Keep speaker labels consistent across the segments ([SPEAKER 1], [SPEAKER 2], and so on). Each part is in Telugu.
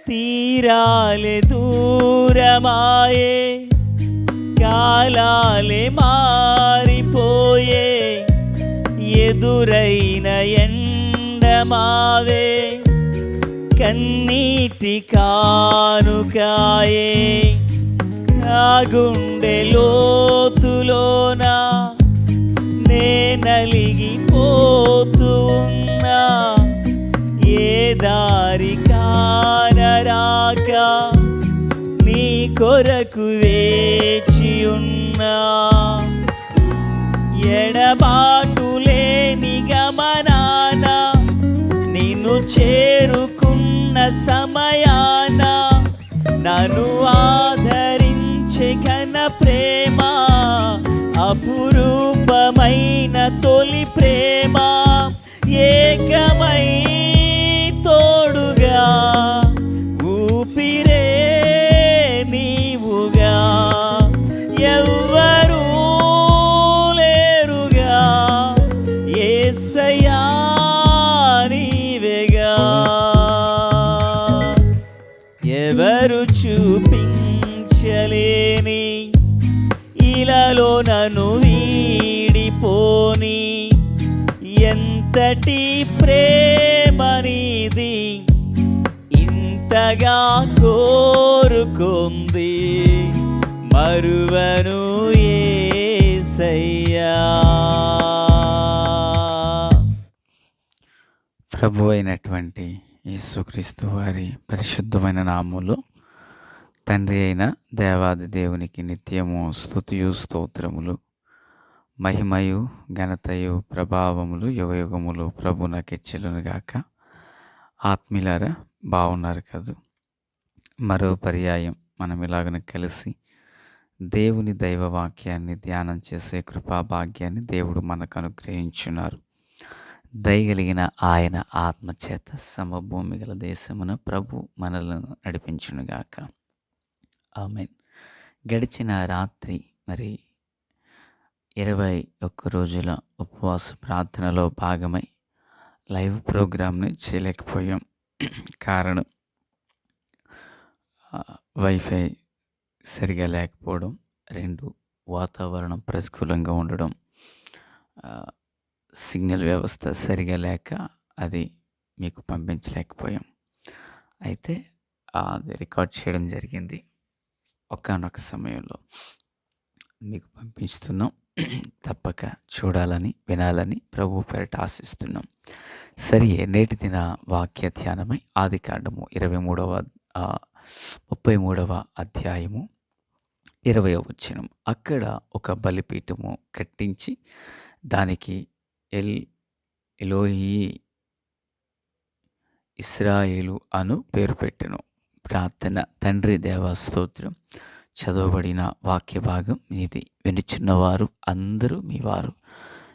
[SPEAKER 1] తీరాలే దూరమాయే, కాలాలే మారిపోయే, ఎదురైన ఎండమావే కన్నీటి కానుకాయే. నా గుండె లోతులోన నే నలిగిపోతూ ఉన్నా, ఏ దారి కానరాక నీ కొరకు వేచి ఉన్నా. ఎడబాటు లేని గమనాన నిన్ను చేరుకున్న సమయాన నన్ను ఆదరించే ఘన ప్రేమ, అపురూపమైన తొలి ప్రేమ, ఏకమై తోడుగా ఊపిరే నీవుగా, ఎవ్వరూ లేరుగా, యేసయ్యా నీవేగా. ఎవరు చూపించలేని ఇలాలో నన్ను వీడిపోని ఎంతటి ప్రేమ నీది, ఇంతగా కోరుకుంది మరువను యేసయ్యా.
[SPEAKER 2] ప్రభు అయినటువంటి యేసుక్రీస్తు వారి పరిశుద్ధమైన నామములో తండ్రి అయిన దేవాది దేవునికి నిత్యము స్తుతియు స్తోత్రములు, మహిమయు ఘనతయు ప్రభావములు యుగయుగములు ప్రభునకెచ్చెలును గాక. ఆత్మీయులారా, బాగున్నారు కదూ? మరో పర్యాయం మనం ఇలాగన కలిసి దేవుని దైవవాక్యాన్ని ధ్యానం చేసే కృపాభాగ్యాన్ని దేవుడు మనకు అనుగ్రహించున్నారు. దయగలిగిన ఆయన ఆత్మచేత సమభూమి గల దేశమున ప్రభు మనలను నడిపించునుగాక. ఆమేన్. గడిచిన రాత్రి మరి 21 రోజుల ఉపవాస ప్రార్థనలో భాగమై లైవ్ ప్రోగ్రామ్ని చేయలేకపోయాం. కారణం వైఫై సరిగా లేకపోవడం, 2 వాతావరణం ప్రతికూలంగా ఉండడం, సిగ్నల్ వ్యవస్థ సరిగా లేక అది మీకు పంపించలేకపోయాం. అయితే అది రికార్డ్ చేయడం జరిగింది. ఒకానొక సమయంలో మీకు పంపిస్తున్నాం. తప్పక చూడాలని వినాలని ప్రభు పేరిట ఆశిస్తున్నాం. సరే, నేటి దిన వాక్య ధ్యానమై ఆదికాండము 33వ అధ్యాయము 20వ వచనం. అక్కడ ఒక బలిపీఠము కట్టించి దానికి ఎలోహీ ఇశ్రాయేలు అను పేరు పెట్టెను. ప్రార్థన. తండ్రి దేవా స్తోత్రం. చదవబడిన వాక్య భాగం మీది. వినుచున్నవారు అందరూ మీ వారు.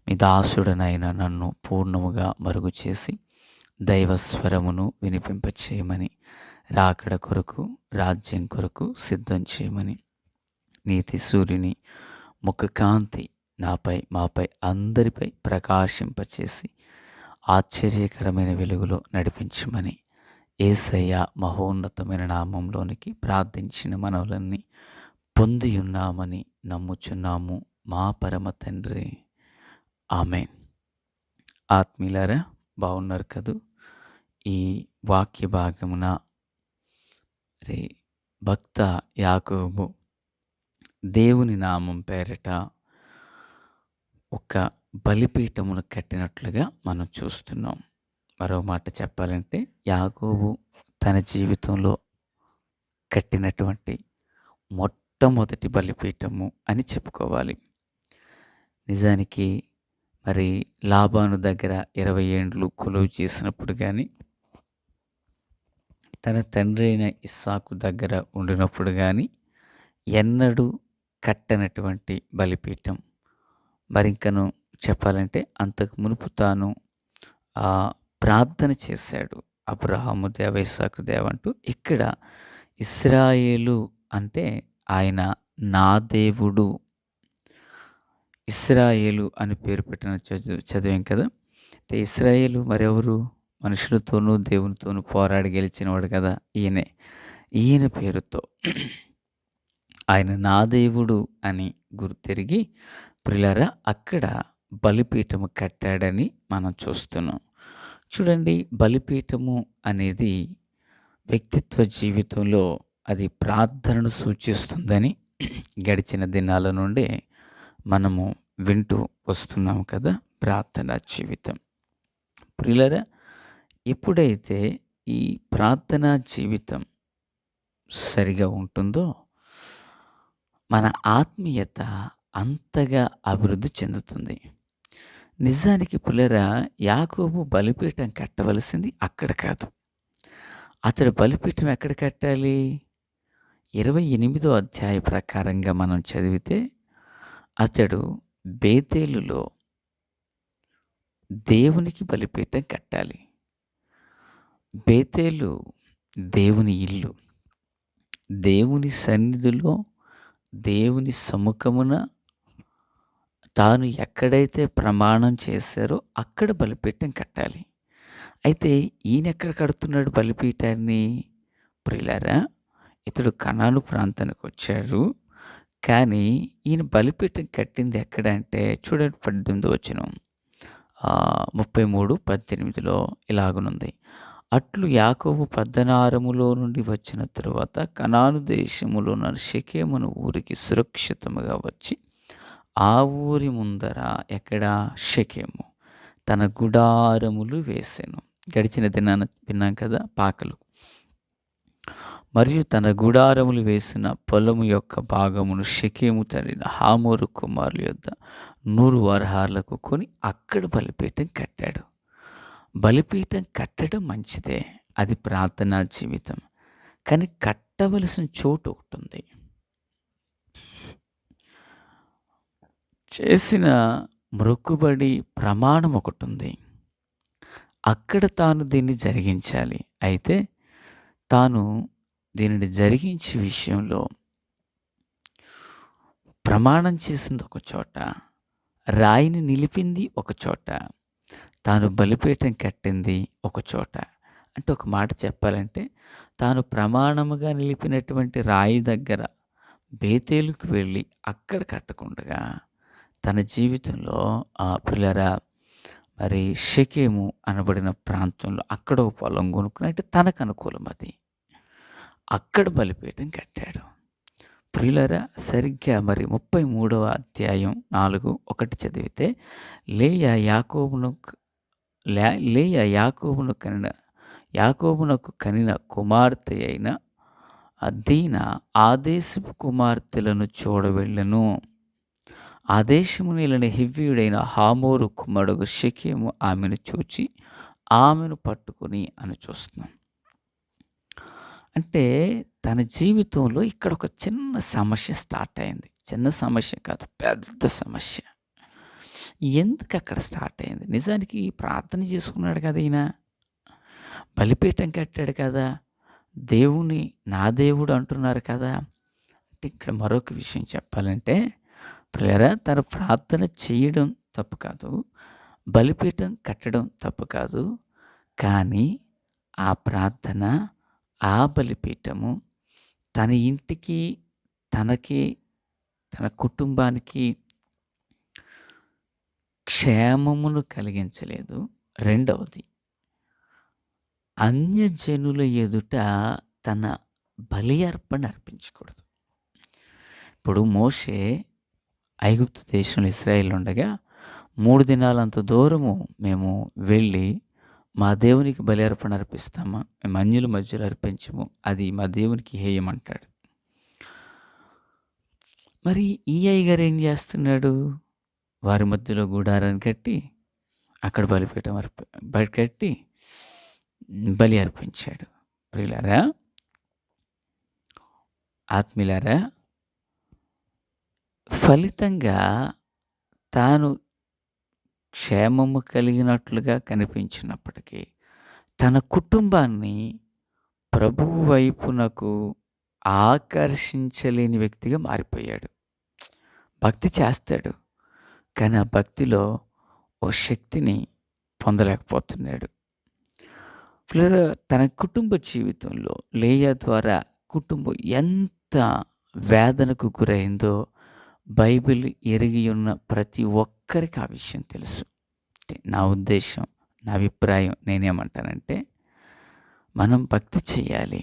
[SPEAKER 2] మీ దాసుడనైన నన్ను పూర్ణముగా మరుగు చేసి దైవస్వరమును వినిపింపచేయమని, రాకడ కొరకు రాజ్యం కొరకు సిద్ధం చేయమని, నీతి సూర్యుని ముఖకాంతి మాపై అందరిపై ప్రకాశింపచేసి ఆశ్చర్యకరమైన వెలుగులో నడిపించమని యేసయ్య మహోన్నతమైన నామంలోనికి ప్రార్థించిన మనవులన్నీ పొందియున్నామని నమ్ముచున్నాము మా పరమ తండ్రి. ఆమేన్. ఆత్మీయులారా, బాగున్నారు కదూ? ఈ వాక్య భాగమున భక్త యాకోబు దేవుని నామం పేరిట ఒక బలిపీఠమును కట్టినట్లుగా మనం చూస్తున్నాం. మరో మాట చెప్పాలంటే యాకోబు తన జీవితంలో కట్టినటువంటి మొట్టమొదటి బలిపీఠము అని చెప్పుకోవాలి. నిజానికి మరి లాబాను దగ్గర 20 ఏండ్లు కొలువు చేసినప్పుడు కానీ, తన తండ్రి అయిన ఇస్సాకు దగ్గర ఉండినప్పుడు కానీ ఎన్నడూ కట్టనటువంటి బలిపీఠం. మరింకను చెప్పాలంటే అంతకు మునుపు తాను ప్రార్థన చేశాడు. అబ్రహాము దేవ, ఇస్సాకు దేవ అంటూ. ఇక్కడ ఇశ్రాయేలు అంటే ఆయన నా దేవుడు, ఇశ్రాయేలు అని పేరు పెట్టిన చదివాం కదా. అంటే ఇశ్రాయేలు మరెవరు? మనుషులతోనూ దేవునితోనూ పోరాడి గెలిచినవాడు కదా ఈయనే. ఈయన పేరుతో ఆయన నా దేవుడు అని గుర్తెరిగి ప్రియులారా అక్కడ బలిపీఠము కట్టాడని మనం చూస్తున్నాం. చూడండి, బలిపీఠము అనేది వ్యక్తిత్వ జీవితంలో అది ప్రార్థనను సూచిస్తుందని గడిచిన దినాల నుండే మనము వింటూ వస్తున్నాం కదా. ప్రార్థనా జీవితం ప్రియులారా, ఎప్పుడైతే ఈ ప్రార్థనా జీవితం సరిగా ఉంటుందో మన ఆత్మీయత అంతగా అభివృద్ధి చెందుతుంది. నిజానికి ప్రియులారా, యాకోబు బలిపీఠం కట్టవలసింది అక్కడ కాదు. అతడు బలిపీఠం ఎక్కడ కట్టాలి? 28వ అధ్యాయ ప్రకారంగా మనం చదివితే అతడు బేతేలులో దేవునికి బలిపీఠం కట్టాలి. బేతేలు దేవుని ఇల్లు. దేవుని సన్నిధిలో దేవుని సముఖమున తాను ఎక్కడైతే ప్రమాణం చేశారో అక్కడ బలిపీఠం కట్టాలి. అయితే ఈయన ఎక్కడ కడుతున్నాడు బలిపీఠాన్ని? ప్రియులారా, ఇతడు కనాను ప్రాంతానికి వచ్చాడు. కానీ ఈయన బలిపీఠం కట్టింది ఎక్కడ అంటే చూడండి, 18వ వచనం 33:18లో ఇలాగనుంది. అట్లు యాకోబు పద్దనారములో నుండి వచ్చిన తరువాత కనాను దేశములోన షెకెమును ఊరికి సురక్షితముగా వచ్చి ఆ ఊరి ముందర ఎక్కడ షెకెము తన గుడారములు వేసెను. గడిచిన దినాన విన్నాం కదా పాకలు. మరియు తన గుడారములు వేసిన పొలము యొక్క భాగమును షెకెము తండ్రి హామోరు కుమారుల యొద్ద 100 వరహాలకు కొని అక్కడ బలిపీఠం కట్టాడు. బలిపీఠం కట్టడం మంచిదే, అది ప్రార్థనా జీవితం. కానీ కట్టవలసిన చోటు ఒకటి ఉంది. చేసిన మొక్కుబడి ప్రమాణం ఒకటి ఉంది. అక్కడ తాను దీన్ని జరిగించాలి. అయితే తాను దీనిని జరిగించే విషయంలో ప్రమాణం చేసింది ఒక చోట, రాయిని నిలిపింది ఒక చోట, తాను బలిపీఠం కట్టింది ఒక చోట. అంటే ఒక మాట చెప్పాలంటే తాను ప్రమాణముగా నిలిపినటువంటి రాయి దగ్గర బేతేలుకు వెళ్ళి అక్కడ కట్టకుండగా తన జీవితంలో ప్రియులారా మరి షెకెము అనబడిన ప్రాంతంలో అక్కడ ఒక పొలం కొనుక్కుని, అంటే తనకు అనుకూలం అది, అక్కడ బలిపీఠం కట్టాడు. ప్రియులారా, సరిగ్గా మరి 33వ అధ్యాయం 4:1 చదివితే లేయా యాకోబునకు కనిన కుమార్తె అయిన దీనా ఆదేశపు కుమార్తెలను చూడవెళ్ళెను. ఆదేశము నీలని హివ్వీయుడైన హామోరు కుమారుడు షెకెము ఆమెను చూచి ఆమెను పట్టుకుని అని చూస్తున్నాం. అంటే తన జీవితంలో ఇక్కడ ఒక చిన్న సమస్య స్టార్ట్ అయింది. చిన్న సమస్య కాదు, పెద్ద సమస్య. ఎందుకు అక్కడ స్టార్ట్ అయింది? నిజానికి ప్రార్థన చేసుకున్నాడు కదా, ఈయన బలిపీఠం కట్టాడు కదా, దేవుని నా దేవుడు అంటున్నారు కదా. అంటే ఇక్కడ మరొక విషయం చెప్పాలంటే ప్రియులారా, తన ప్రార్థన చేయడం తప్పు కాదు, బలిపీఠం కట్టడం తప్పు కాదు. కానీ ఆ ప్రార్థన, ఆ బలిపీఠము తన ఇంటికి, తనకి, తన కుటుంబానికి క్షేమమును కలిగించలేదు. రెండవది, అన్యజనుల ఎదుట తన బలి అర్పణ అర్పించకూడదు. ఇప్పుడు మోషే ఐగుప్తు దేశంలో ఇశ్రాయేలు ఉండగా 3 దినాలంత దూరము మేము వెళ్ళి మా దేవునికి బలి అర్పణ అర్పిస్తామా, మేము అన్యుల మధ్యలో అర్పించము, అది మా దేవునికి హేయమంటాడు. మరి ఈ అయ్యగారు ఏం చేస్తున్నాడు? వారి మధ్యలో గుడారాన్ని కట్టి అక్కడ బలిపీఠం కట్టి బలి అర్పించాడు. ప్రియులారా, ఆత్మీయులారా, ఫలితంగా తాను క్షేమము కలిగినట్లుగా కనిపించినప్పటికీ తన కుటుంబాన్ని ప్రభువు వైపునకు ఆకర్షించలేని వ్యక్తిగా మారిపోయాడు. భక్తి చేస్తాడు, కానీ ఆ భక్తిలో ఓ శక్తిని పొందలేకపోతున్నాడు. తన కుటుంబ జీవితంలో లేయా ద్వారా కుటుంబం ఎంత వేదనకు గురైందో బైబిల్ ఎరిగి ఉన్న ప్రతి ఒక్కరికి ఆ విషయం తెలుసు. నా ఉద్దేశం, నా అభిప్రాయం నేనేమంటానంటే, మనం భక్తి చేయాలి,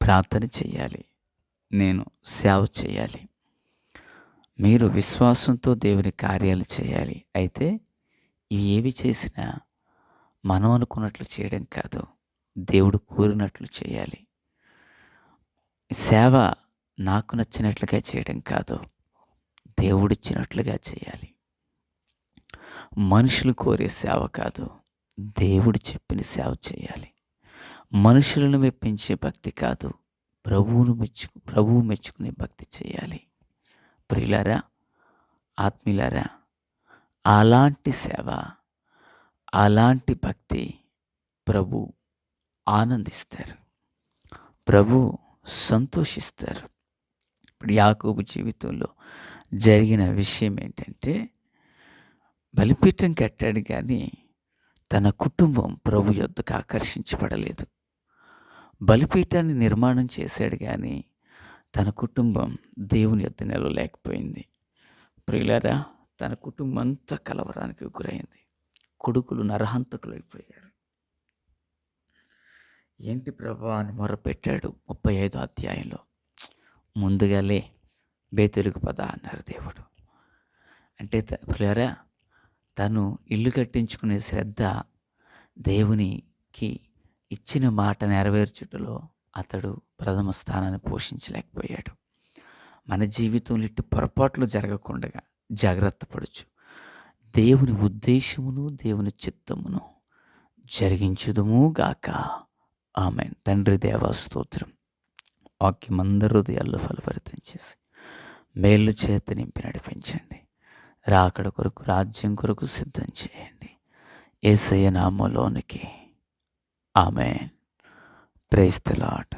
[SPEAKER 2] ప్రార్థన చేయాలి, నేను సేవ చేయాలి, మీరు విశ్వాసంతో దేవుని కార్యాలు చేయాలి. అయితే ఇవి ఏవి చేసినా మనం అనుకున్నట్లు చేయడం కాదు, దేవుడు కోరినట్లు చేయాలి. సేవ నాకు నచ్చినట్లుగా చేయడం కాదు, దేవుడిచ్చినట్లుగా చేయాలి. మనుషులు కోరే సేవ కాదు, దేవుడు చెప్పిన సేవ చేయాలి. మనుషులను మెప్పించే భక్తి కాదు, ప్రభువు మెచ్చుకునే భక్తి చేయాలి. ప్రియులారా, ఆత్మీయులారా, అలాంటి సేవ, అలాంటి భక్తి ప్రభు ఆనందిస్తారు, ప్రభు సంతోషిస్తారు. ఇప్పుడు యాకోబు జీవితంలో జరిగిన విషయం ఏంటంటే, బలిపీఠం కట్టాడు కానీ తన కుటుంబం ప్రభు యొద్దకు ఆకర్షించబడలేదు. బలిపీఠాన్ని నిర్మాణం చేశాడు కానీ తన కుటుంబం దేవుని యొద్ద నిలవలేకపోయింది. ప్రియులారా, తన కుటుంబం అంతా కలవరానికి గురైంది. కొడుకులు నరహంతకులు అయిపోయారు. ఏంటి ప్రభా అని మొరపెట్టాడు 35వ అధ్యాయంలో. ముందుగాలే బేతెలుగు పద అన్నారు దేవుడు. అంటే ప్రియులారా, తను ఇల్లు కట్టించుకునే శ్రద్ధ దేవునికి ఇచ్చిన మాట నెరవేర్చుటలో అతడు ప్రథమ స్థానాన్ని పోషించలేకపోయాడు. మన జీవితంలో ఇటు పొరపాట్లు జరగకుండా జాగ్రత్త పడచ్చు. దేవుని ఉద్దేశమును దేవుని చిత్తమును జరిగించుదుము గాక. ఆమేన్. తండ్రి దేవా స్తోత్రం. వాక్యం అందరి హృదయాల్లో ఫలభరితం చేసి మేలు చేత నింపి నడిపించండి. రాకడ కొరకు, రాజ్యం కొరకు సిద్ధం చేయండి. యేసయ్య నామములోనికి. ఆమేన్. Praise the lord.